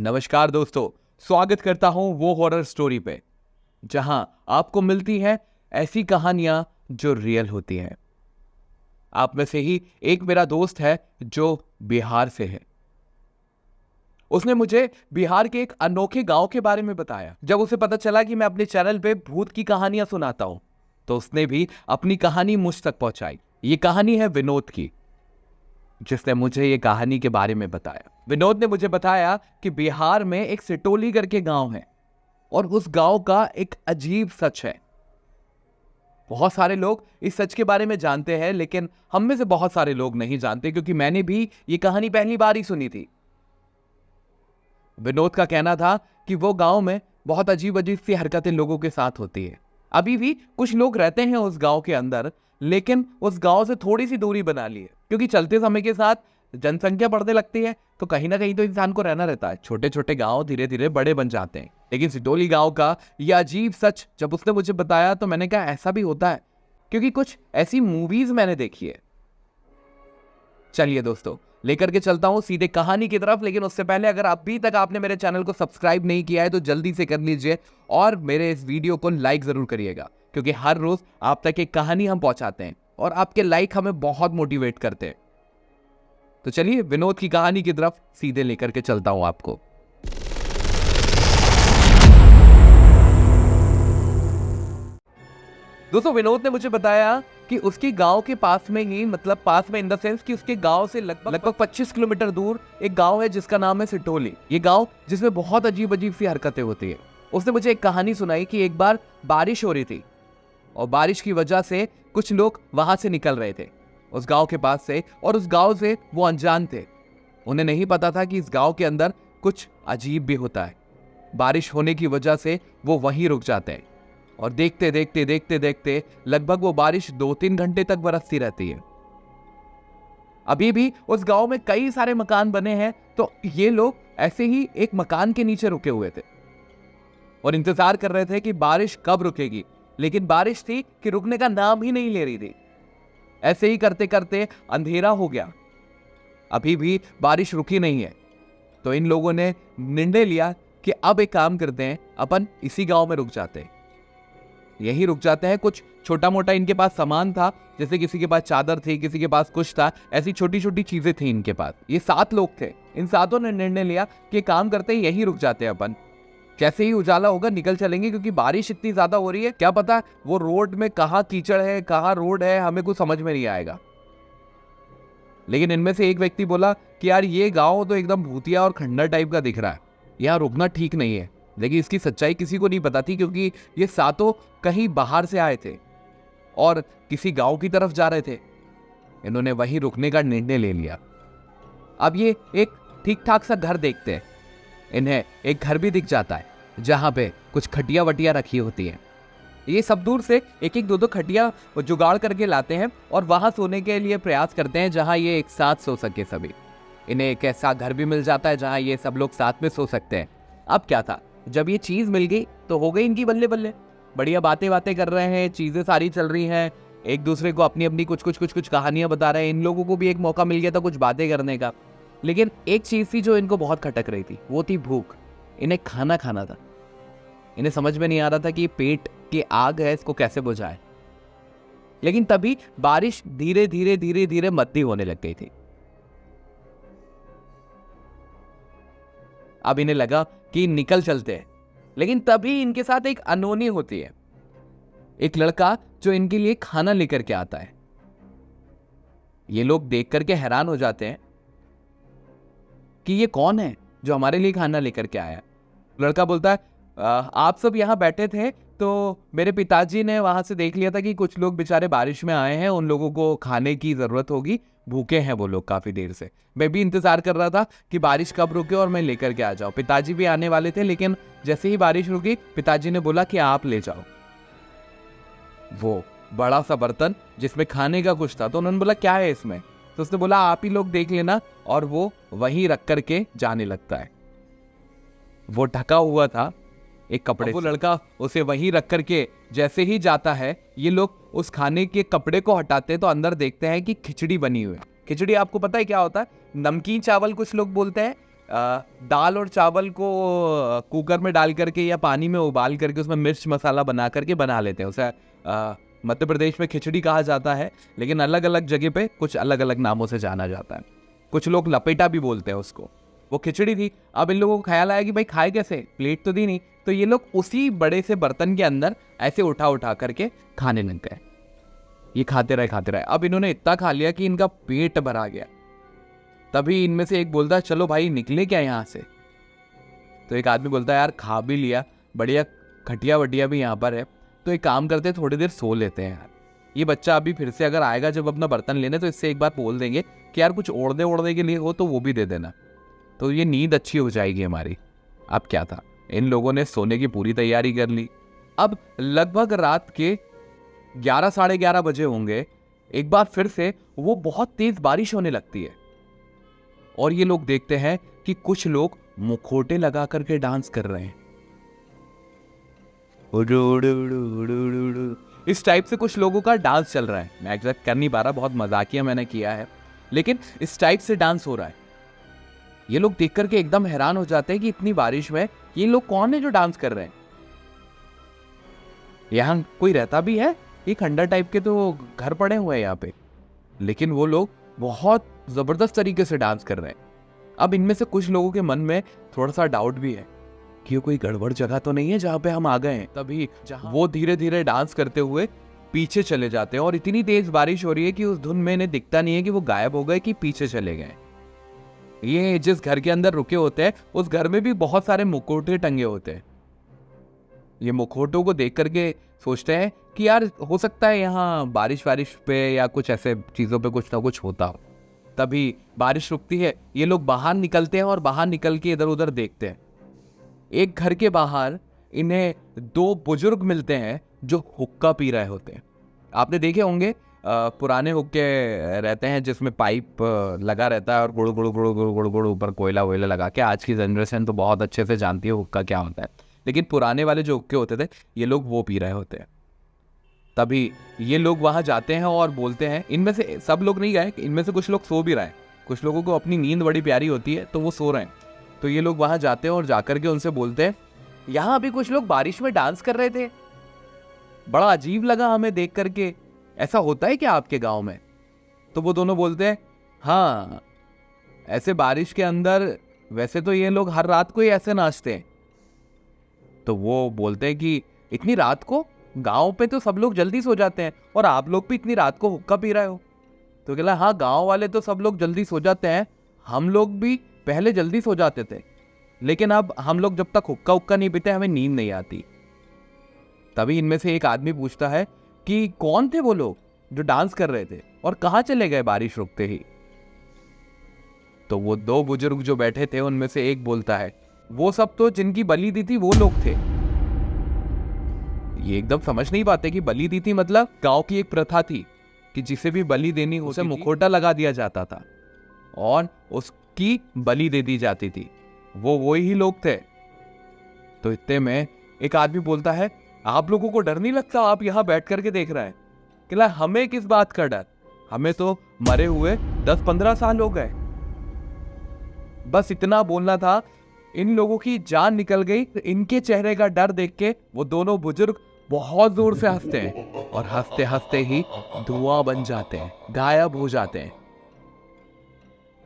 नमस्कार दोस्तों, स्वागत करता हूं वो हॉरर स्टोरी पे जहां आपको मिलती हैं ऐसी कहानियां जो रियल होती हैं। आप में से ही एक मेरा दोस्त है जो बिहार से है। उसने मुझे बिहार के एक अनोखे गांव के बारे में बताया। जब उसे पता चला कि मैं अपने चैनल पे भूत की कहानियां सुनाता हूं तो उसने भी अपनी कहानी मुझ तक पहुंचाई। ये कहानी है विनोद की, जिसने मुझे ये कहानी के बारे में बताया। विनोद ने मुझे बताया कि बिहार में एक सिटोली करके गांव है और उस गांव का एक अजीब सच है। बहुत सारे लोग इस सच के बारे में जानते हैं, लेकिन हम में से बहुत सारे लोग नहीं जानते, क्योंकि मैंने भी ये कहानी पहली बार ही सुनी थी। विनोद का कहना था कि वो गांव में बहुत अजीब अजीब सी हरकतें लोगों के साथ होती है। अभी भी कुछ लोग रहते हैं उस गांव के अंदर, लेकिन उस गांव से थोड़ी सी दूरी बना ली है, क्योंकि चलते समय के साथ जनसंख्या बढ़ने लगती है तो कहीं ना कहीं तो इंसान को रहना रहता है। छोटे छोटे गांव धीरे धीरे बड़े बन जाते हैं। लेकिन सिटोली गांव का यह अजीब सच जब उसने मुझे बताया तो मैंने कहा ऐसा भी होता है, क्योंकि कुछ ऐसी मूवीज मैंने देखी है। चलिए दोस्तों, लेकर के चलता हूं सीधे कहानी की तरफ। लेकिन उससे पहले अगर अभी तक आपने मेरे चैनल को सब्सक्राइब नहीं किया है तो जल्दी से कर लीजिए और मेरे इस वीडियो को लाइक जरूर करिएगा, क्योंकि हर रोज आप तक एक कहानी हम पहुंचाते हैं और आपके लाइक हमें बहुत मोटिवेट करते हैं। तो चलिए विनोद की कहानी की तरफ सीधे लेकर के चलता हूं आपको। दोस्तों, विनोद ने मुझे बताया कि उसके गांव के पास में ही, मतलब पास में इन द सेंस कि उसके गांव से लगभग 25 किलोमीटर दूर एक गांव है जिसका नाम है सिटोली। ये गांव जिसमें बहुत अजीब अजीब सी हरकतें होती है। उसने मुझे एक कहानी सुनाई कि एक बार बारिश हो रही थी और बारिश की वजह से कुछ लोग वहां से निकल रहे थे उस गांव के पास से, और उस गांव से वो अनजान थे। उन्हें नहीं पता था कि इस गांव के अंदर कुछ अजीब भी होता है। बारिश होने की वजह से वो वहीं रुक जाते हैं और देखते देखते देखते देखते लगभग वो बारिश 2-3 घंटे तक बरसती रहती है। अभी भी उस गांव में कई सारे मकान बने हैं, तो ये लोग ऐसे ही एक मकान के नीचे रुके हुए थे और इंतजार कर रहे थे कि बारिश कब रुकेगी। लेकिन बारिश थी कि रुकने का नाम ही नहीं ले रही थी। ऐसे ही करते करते अंधेरा हो गया, अभी भी बारिश रुकी नहीं है। तो इन लोगों ने निर्णय लिया कि अब एक काम करते हैं, अपन इसी गांव में रुक जाते हैं। यही रुक जाते हैं। कुछ छोटा मोटा इनके पास सामान था, जैसे किसी के पास चादर थी, किसी के पास कुछ था, ऐसी छोटी छोटी चीजें थी इनके पास। ये 7 लोग थे। इन 7 ने निर्णय लिया कि काम करते हैं, यही रुक जाते हैं अपन। जैसे ही उजाला होगा निकल चलेंगे, क्योंकि बारिश इतनी ज्यादा हो रही है, क्या पता वो रोड में कहाँ कीचड़ है, कहाँ रोड है, हमें कुछ समझ में नहीं आएगा। लेकिन इनमें से एक व्यक्ति बोला कि यार ये गांव तो एकदम भूतिया और खंडर टाइप का दिख रहा है, यहाँ रुकना ठीक नहीं है। लेकिन इसकी सच्चाई किसी को नहीं पता थी, क्योंकि ये 7 कहीं बाहर से आए थे और किसी गांव की तरफ जा रहे थे। इन्होंने वहीं रुकने का निर्णय ले लिया। अब ये एक ठीक ठाक सा घर देखते हैं। इन्हें एक घर भी दिख जाता है जहां पे कुछ खटिया वटिया रखी होती है। ये सब दूर से एक एक 2-2 खटिया जुगाड़ करके लाते हैं और वहां सोने के लिए प्रयास करते हैं, जहां ये एक साथ सो सके सभी। इन्हें एक ऐसा घर भी मिल जाता है जहां ये सब लोग साथ में सो सकते हैं। अब क्या था, जब ये चीज मिल गई तो हो गई इनकी बल्ले बल्ले। बढ़िया बातें बातें कर रहे हैं, चीजें सारी चल रही हैं, एक दूसरे को अपनी अपनी कुछ कहानियां बता रहे हैं। इन लोगों को भी एक मौका मिल गया था कुछ बातें करने का। लेकिन एक चीज थी जो इनको बहुत खटक रही थी, वो थी भूख। इन्हें खाना खाना था। इन्हें समझ में नहीं आ रहा था कि पेट की आग है, इसको कैसे बुझाए। लेकिन तभी बारिश धीरे धीरे धीरे धीरे मद्दी होने लग गई थी। अब इन्हें लगा कि निकल चलते हैं, लेकिन तभी इनके साथ एक अनहोनी होती है। एक लड़का जो इनके लिए खाना लेकर के आता है। ये लोग देख करके हैरान हो जाते हैं कि ये कौन है जो हमारे लिए खाना लेकर के आया। लड़का बोलता है, आप सब यहाँ बैठे थे तो मेरे पिताजी ने वहां से देख लिया था कि कुछ लोग बेचारे बारिश में आए हैं, उन लोगों को खाने की जरूरत होगी, भूखे हैं वो लोग काफी देर से। मैं भी इंतजार कर रहा था कि बारिश कब रुके और मैं लेकर के आ जाऊं। पिताजी भी आने वाले थे, लेकिन जैसे ही बारिश रुकी पिताजी ने बोला कि आप ले जाओ वो बड़ा सा बर्तन जिसमें खाने का कुछ था। तो उन्होंने बोला क्या है इसमें, तो उसने बोला आप ही लोग देख लेना, और वो वहीं रख करके जाने लगता है। वो ढका हुआ था एक कपड़े से। वो लड़का उसे वहीं रख करके जैसे ही जाता है, ये लोग उस खाने के कपड़े को हटाते हैं तो अंदर देखते हैं कि खिचड़ी बनी हुई है। खिचड़ी आपको पता है क्या होता है? नमकीन चावल कुछ लोग बोलते हैं, दाल और चावल को कुकर में डाल करके या पानी में उबाल करके उसमें मिर्च मसाला बना करके बना लेते हैं उसे। मध्य प्रदेश में खिचड़ी कहा जाता है, लेकिन अलग अलग जगह पे कुछ अलग अलग नामों से जाना जाता है। कुछ लोग लपेटा भी बोलते हैं उसको। वो खिचड़ी थी। अब इन लोगों को ख्याल आया कि भाई खाए कैसे, प्लेट तो दी नहीं, तो ये लोग उसी बड़े से बर्तन के अंदर ऐसे उठा उठा करके खाने लग गए। ये खाते रहे। अब इन्होंने इतना खा लिया कि इनका पेट भरा गया। तभी इनमें से एक बोलता है चलो भाई निकले क्या यहाँ से। तो एक आदमी बोलता है यार खा भी लिया, बढ़िया खटिया वटिया भी यहाँ पर है, तो एक काम करते हैं थोड़ी देर सो लेते हैं यार। ये बच्चा अभी फिर से अगर आएगा जब अपना बर्तन लेने तो इससे एक बार बोल देंगे कि यार कुछ ओढ़ने के लिए हो तो वो भी दे देना, तो ये नींद अच्छी हो जाएगी हमारी। अब क्या था, इन लोगों ने सोने की पूरी तैयारी कर ली। अब लगभग रात के 11 साढ़े 11 बजे होंगे, एक बार फिर से वो बहुत तेज बारिश होने लगती है और ये लोग देखते हैं कि कुछ लोग मुखौटे लगा करके डांस कर रहे हैं। इस टाइप से कुछ लोगों का डांस चल रहा है। मैं एग्जैक्ट कर नहीं पा रहा, बहुत मजाकिया मैंने किया है, लेकिन इस टाइप से डांस हो रहा है। ये लोग देख करके एकदम हैरान हो जाते हैं कि इतनी बारिश में ये लोग कौन है जो डांस कर रहे हैं। यहाँ कोई रहता भी है, ये खंडर टाइप के तो घर पड़े हुए हैं यहाँ पे, लेकिन वो लोग बहुत जबरदस्त तरीके से डांस कर रहे हैं। अब इनमें से कुछ लोगों के मन में थोड़ा सा डाउट भी है कि ये कोई गड़बड़ जगह तो नहीं है जहाँ पे हम आ गए हैं। तभी वो धीरे धीरे डांस करते हुए पीछे चले जाते हैं और इतनी तेज बारिश हो रही है कि उस धुंध में इन्हें दिखता नहीं है कि वो गायब हो गए कि पीछे चले गए। ये जिस घर के अंदर रुके होते हैं उस घर में भी बहुत सारे मुखौटे टंगे होते हैं। ये मुखौटों को देख करके सोचते हैं कि यार हो सकता है यहाँ बारिश वारिश पे या कुछ ऐसे चीजों पे कुछ ना कुछ होता हो। तभी बारिश रुकती है, ये लोग बाहर निकलते हैं और बाहर निकल के इधर उधर देखते हैं। एक घर के बाहर इन्हें दो बुजुर्ग मिलते हैं जो हुक्का पी रहे होते हैं। आपने देखे होंगे पुराने हुक्के रहते हैं जिसमें पाइप लगा रहता है और गुड़ गुड़ गुड़ गुड़ गुड़ गुड़ ऊपर कोयला वोयला लगा के। आज की जनरेशन तो बहुत अच्छे से जानती है हुक्का क्या होता है, लेकिन पुराने वाले जो हुक्के होते थे ये लोग वो पी रहे होते हैं। तभी ये लोग वहां जाते हैं और बोलते हैं, इनमें से सब लोग नहीं गए, इनमें से कुछ लोग सो भी रहे हैं। कुछ लोगों को अपनी नींद बड़ी प्यारी होती है तो वो सो रहे हैं। तो ये लोग वहां जाते हैं और जाकर के उनसे बोलते हैं यहाँ अभी कुछ लोग बारिश में डांस कर रहे थे, बड़ा अजीब लगा हमें देख करके, ऐसा होता है क्या आपके गांव में? तो वो दोनों बोलते हैं हाँ, ऐसे बारिश के अंदर वैसे तो ये लोग हर रात को ही ऐसे नाचते हैं। तो वो बोलते हैं कि इतनी रात को? गांव पे तो सब लोग जल्दी सो जाते हैं और आप लोग भी इतनी रात को हुक्का पी रहे हो? तो कहला हाँ, गांव वाले तो सब लोग जल्दी सो जाते हैं, हम लोग भी पहले जल्दी सो जाते थे, लेकिन अब हम लोग जब तक हुक्का हुक्का नहीं पीते हमें नींद नहीं आती। तभी इनमें से एक आदमी पूछता है कि कौन थे वो लोग जो डांस कर रहे थे और कहां चले गए बारिश रुकते ही? तो वो दो बुजुर्ग जो बैठे थे उनमें से एक बोलता है वो सब तो जिनकी बलि दी थी वो लोग थे। ये एकदम समझ नहीं पाते कि बलि दी थी मतलब गांव की एक प्रथा थी कि जिसे भी बलि देनी हो उसे मुखौटा लगा दिया जाता था और उसकी बलि दे दी जाती थी। वो वही लोग थे। तो इतने में एक आदमी बोलता है आप लोगों को डर नहीं लगता? आप यहां बैठ करके देख रहे हैं। कहला हमें किस बात का डर, हमें तो मरे हुए 10-15 साल हो गए। बस इतना बोलना था, इन लोगों की जान निकल गई। इनके चेहरे का डर देख के वो दोनों बुजुर्ग बहुत जोर से हंसते हैं और हंसते हंसते ही धुआं बन जाते हैं, गायब हो जाते हैं।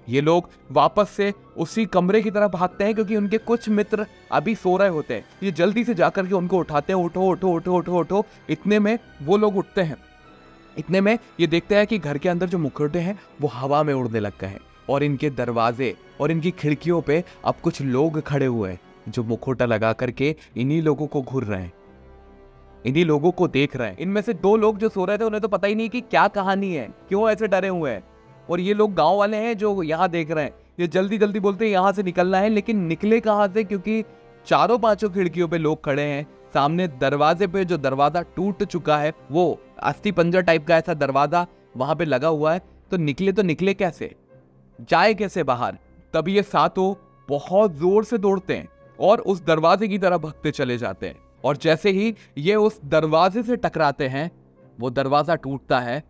ये लोग वापस से उसी कमरे की तरफ भागते हैं क्योंकि उनके कुछ मित्र अभी सो रहे होते हैं। ये जल्दी से जाकर के उनको उठाते हैं, उठो उठो उठो उठो उठो। इतने में वो लोग उठते हैं। इतने में ये देखते हैं कि घर के अंदर जो मुखौटे हैं वो हवा में उड़ने लग गए हैं और इनके दरवाजे और इनकी खिड़कियों पे अब कुछ लोग खड़े हुए हैं जो मुखौटा लगा करके इन्हीं लोगों को घूर रहे हैं, इन्हीं लोगों को देख रहे हैं। इनमें से दो लोग जो सो रहे थे उन्हें तो पता ही नहीं कि क्या कहानी है, क्यों ऐसे डरे हुए हैं। और ये लोग गांव वाले हैं जो यहाँ देख रहे हैं। ये जल्दी जल्दी बोलते हैं यहाँ से निकलना है, लेकिन निकले कहाँ से? क्योंकि चारों पांचों खिड़कियों पे लोग खड़े हैं। सामने दरवाजे पे जो दरवाजा टूट चुका है, वो अस्थि पंजर टाइप का ऐसा दरवाजा वहां पे लगा हुआ है। तो निकले कैसे, जाए कैसे बाहर? तभी ये सातों बहुत जोर से दौड़ते हैं और उस दरवाजे की तरफ भागते चले जाते हैं। और जैसे ही ये उस दरवाजे से टकराते हैं वो दरवाजा टूटता है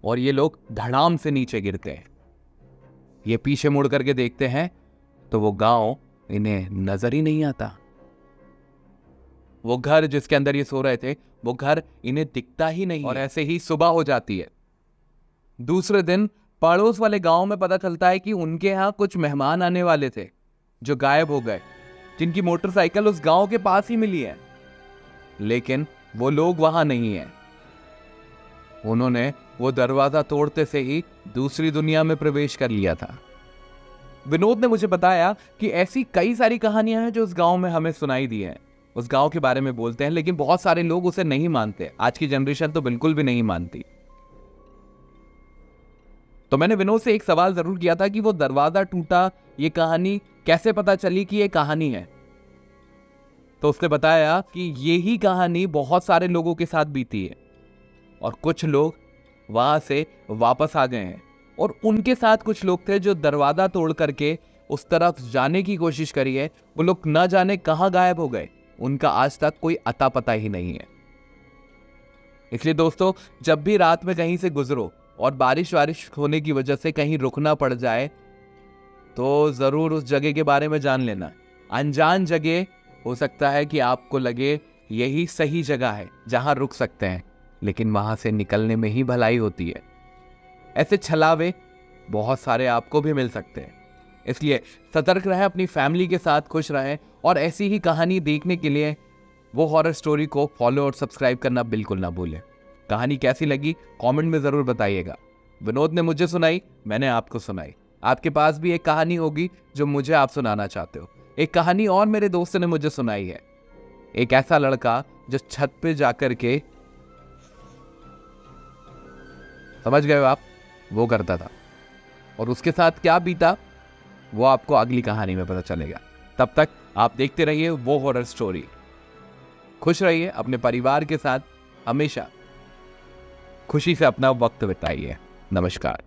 और ये लोग धड़ाम से नीचे गिरते हैं। ये पीछे मुड़ करके देखते हैं तो वो गांव इन्हें नजर ही नहीं आता। वो घर जिसके अंदर ये सो रहे थे, वो घर इन्हें दिखता ही नहीं। और ऐसे ही सुबह हो जाती है। दूसरे दिन पड़ोस वाले गांव में पता चलता है कि उनके यहाँ कुछ मेहमान आने वाले थे जो गायब हो गए, जिनकी मोटरसाइकिल उस गांव के पास ही मिली है। लेकिन वो लोग वहां नहीं है। उन्होंने वो दरवाजा तोड़ते से ही दूसरी दुनिया में प्रवेश कर लिया था। विनोद ने मुझे बताया कि ऐसी कई सारी कहानियां हैं जो उस गांव में हमें सुनाई दी हैं, उस गांव के बारे में बोलते हैं, लेकिन बहुत सारे लोग उसे नहीं मानते। आज की जनरेशन तो बिल्कुल भी नहीं मानती। तो मैंने विनोद से एक सवाल जरूर किया था कि वो दरवाजा टूटा, ये कहानी कैसे पता चली कि ये कहानी है। तो उसने बताया कि यही कहानी बहुत सारे लोगों के साथ बीती है और कुछ लोग वहां से वापस आ गए हैं, और उनके साथ कुछ लोग थे जो दरवाजा तोड़ करके उस तरफ जाने की कोशिश करी है। वो लोग न जाने कहां गायब हो गए, उनका आज तक कोई अता पता ही नहीं है। इसलिए दोस्तों, जब भी रात में कहीं से गुजरो और बारिश होने की वजह से कहीं रुकना पड़ जाए, तो जरूर उस जगह के बारे में जान लेना। अनजान जगह हो सकता है कि आपको लगे यही सही जगह है जहां रुक सकते हैं, लेकिन वहां से निकलने में ही भलाई होती है। ऐसे छलावे बहुत सारे आपको भी मिल सकते हैं। इसलिए सतर्क रहें, अपनी फैमिली के साथ खुश रहें, और ऐसी ही कहानी देखने के लिए वो हॉरर स्टोरी को फॉलो और सब्सक्राइब करना बिल्कुल ना भूलें। कहानी कैसी लगी कमेंट में जरूर बताइएगा। विनोद ने मुझे सुनाई, मैंने आपको सुनाई। आपके पास भी एक कहानी होगी जो मुझे आप सुनाना चाहते हो। एक कहानी और मेरे दोस्त ने मुझे सुनाई है। एक ऐसा लड़का जो छत पे जाकर के, समझ गए हो आप, वो करता था, और उसके साथ क्या बीता वो आपको अगली कहानी में पता चलेगा। तब तक आप देखते रहिए वो हॉरर स्टोरी। खुश रहिए, अपने परिवार के साथ हमेशा खुशी से अपना वक्त बिताइए। नमस्कार।